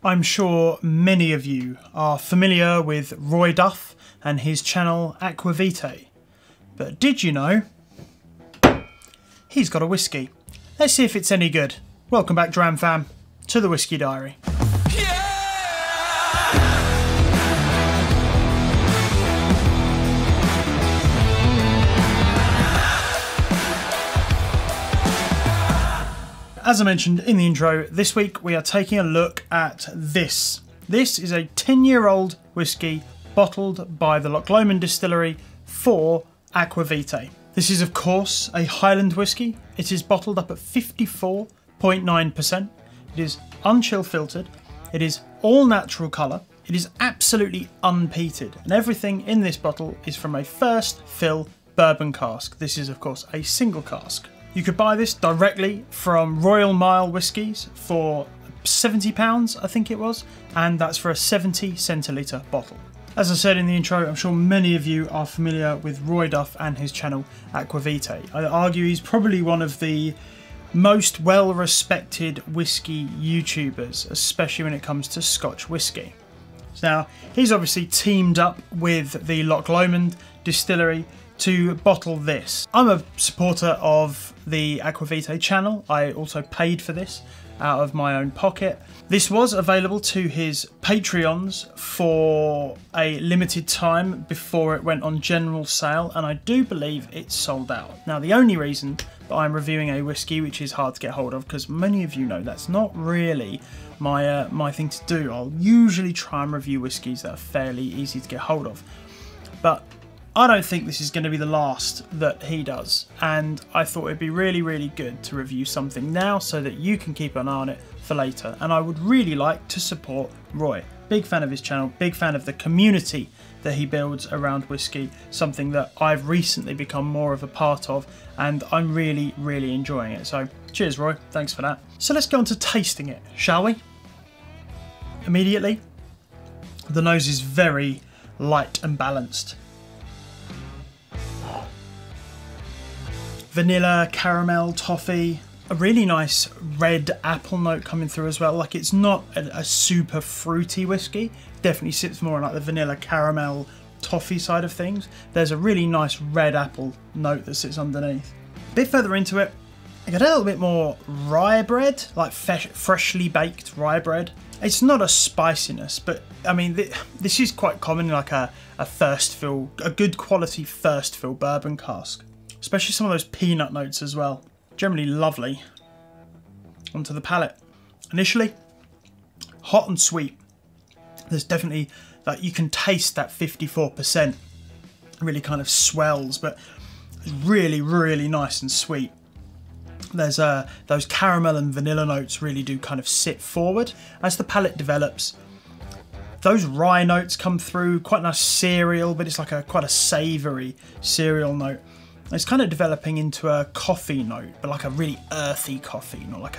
I'm sure many of you are familiar with Roy Duff and his channel Aqvavitae, but did you know he's got a whiskey? Let's see if it's any good. Welcome back, Dram Fam, to the Whisky Diary. As I mentioned in the intro, this week we are taking a look at this. This is a 10-year-old whiskey bottled by the Loch Lomond distillery for Aqvavitae. This is of course a Highland whiskey. It is bottled up at 54.9%. It is unchill filtered. It is all natural colour. It is absolutely unpeated, and everything in this bottle is from a first fill bourbon cask. This is of course a single cask. You could buy this directly from Royal Mile Whiskies for £70, I think it was, and that's for a 70 centilitre bottle. As I said in the intro, I'm sure many of you are familiar with Roy Duff and his channel Aqvavitae. I argue he's probably one of the most well-respected whiskey YouTubers, especially when it comes to Scotch whiskey. Now, he's obviously teamed up with the Loch Lomond distillery to bottle this. I'm a supporter of the Aqvavitae channel. I also paid for this out of my own pocket. This was available to his Patreons for a limited time before it went on general sale, and I do believe it's sold out. Now, the only reason that I'm reviewing a whiskey which is hard to get hold of, because many of you know that's not really my thing to do. I'll usually try and review whiskies that are fairly easy to get hold of, but I don't think this is going to be the last that he does, and I thought it'd be really good to review something now so that you can keep an eye on it for later. And I would really like to support Roy. Big fan of his channel, big fan of the community that he builds around whiskey, something that I've recently become more of a part of, and I'm really enjoying it. So cheers, Roy, thanks for that. So let's go on to tasting it, shall we? Immediately, the nose is very light and balanced. Vanilla, caramel, toffee, a really nice red apple note coming through as well. Like, it's not a super fruity whiskey. Definitely sits more on like the vanilla, caramel, toffee side of things. There's a really nice red apple note that sits underneath. A bit further into it, I get a little bit more rye bread, like freshly baked rye bread. It's not a spiciness, but I mean, this is quite common in like a first fill, a good quality first fill bourbon cask. Especially some of those peanut notes as well. Generally lovely. Onto the palate. Initially, hot and sweet. There's definitely that, you can taste that 54%. It really kind of swells, but it's really nice and sweet. There's those caramel and vanilla notes really do kind of sit forward. As the palate develops, those rye notes come through, quite nice cereal, but it's like quite a savoury cereal note. It's kind of developing into a coffee note, but like a really earthy coffee, not like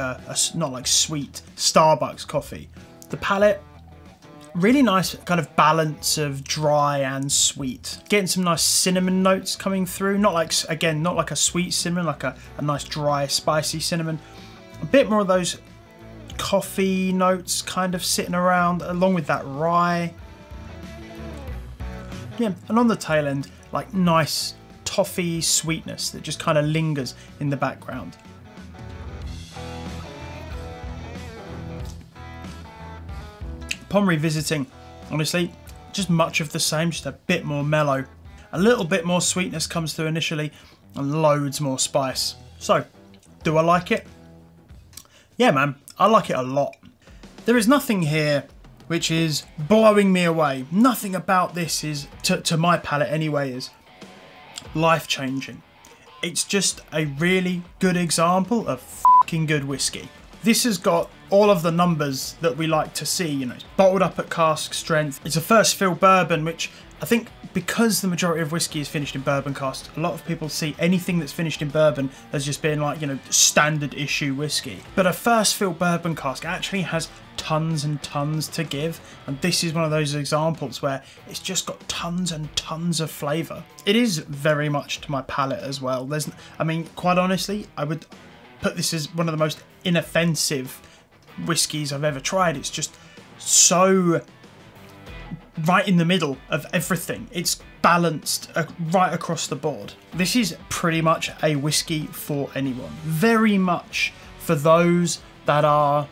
not like sweet Starbucks coffee. The palate, really nice kind of balance of dry and sweet. Getting some nice cinnamon notes coming through. Not like, again, not like a sweet cinnamon, like a nice dry, spicy cinnamon. A bit more of those coffee notes kind of sitting around, along with that rye. Yeah, and on the tail end, like nice toffee sweetness that just kind of lingers in the background. Upon revisiting, honestly, just much of the same, just a bit more mellow. A little bit more sweetness comes through initially, and loads more spice. So, do I like it? Yeah, man, I like it a lot. There is nothing here which is blowing me away. Nothing about this is, to my palate anyway, is life-changing. It's just a really good example of fucking good whiskey. This has got all of the numbers that we like to see. You know, it's bottled up at cask strength. It's a first fill bourbon, which I think because the majority of whiskey is finished in bourbon cask, a lot of people see anything that's finished in bourbon as just being like, you know, standard issue whiskey. But a first fill bourbon cask actually has tons and tons to give, and this is one of those examples where it's just got tons and tons of flavour. It is very much to my palate as well. I mean, quite honestly, I would put this as one of the most inoffensive whiskies I've ever tried. It's just so right in the middle of everything. It's balanced right across the board. This is pretty much a whiskey for anyone. Very much for those that are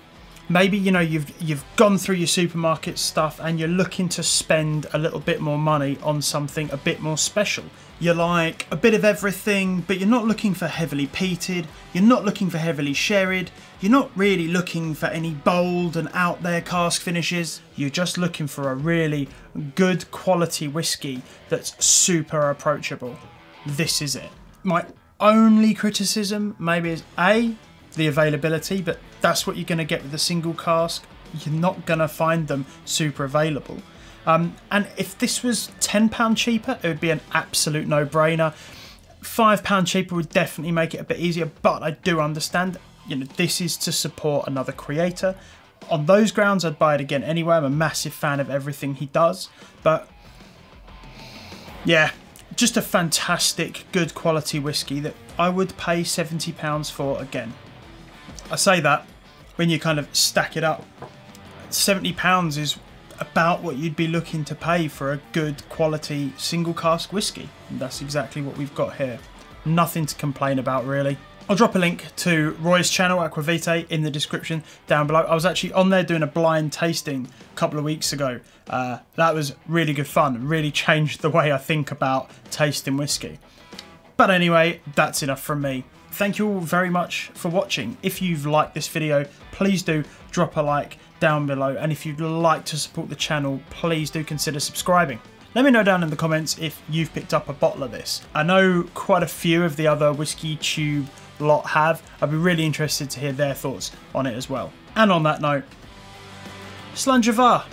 maybe, you know, you've gone through your supermarket stuff and you're looking to spend a little bit more money on something a bit more special. You like a bit of everything, but you're not looking for heavily peated, you're not looking for heavily sherried, you're not really looking for any bold and out there cask finishes. You're just looking for a really good quality whiskey that's super approachable. This is it. My only criticism maybe is the availability, but that's what you're going to get with a single cask. You're not going to find them super available. And if this was £10 cheaper, it would be an absolute no-brainer. £5 cheaper would definitely make it a bit easier, but I do understand, you know, this is to support another creator. On those grounds, I'd buy it again anyway. I'm a massive fan of everything he does, but yeah, just a fantastic, good quality whiskey that I would pay £70 for again. I say that when you kind of stack it up, £70 is about what you'd be looking to pay for a good quality single cask whiskey. And that's exactly what we've got here. Nothing to complain about, really. I'll drop a link to Roy's channel, Aqvavitae, in the description down below. I was actually on there doing a blind tasting a couple of weeks ago. That was really good fun. Really changed the way I think about tasting whiskey. But anyway, that's enough from me. Thank you all very much for watching. If you've liked this video, please do drop a like down below. And if you'd like to support the channel, please do consider subscribing. Let me know down in the comments if you've picked up a bottle of this. I know quite a few of the other Whiskey Tube lot have. I'd be really interested to hear their thoughts on it as well. And on that note, Slàinte mhath.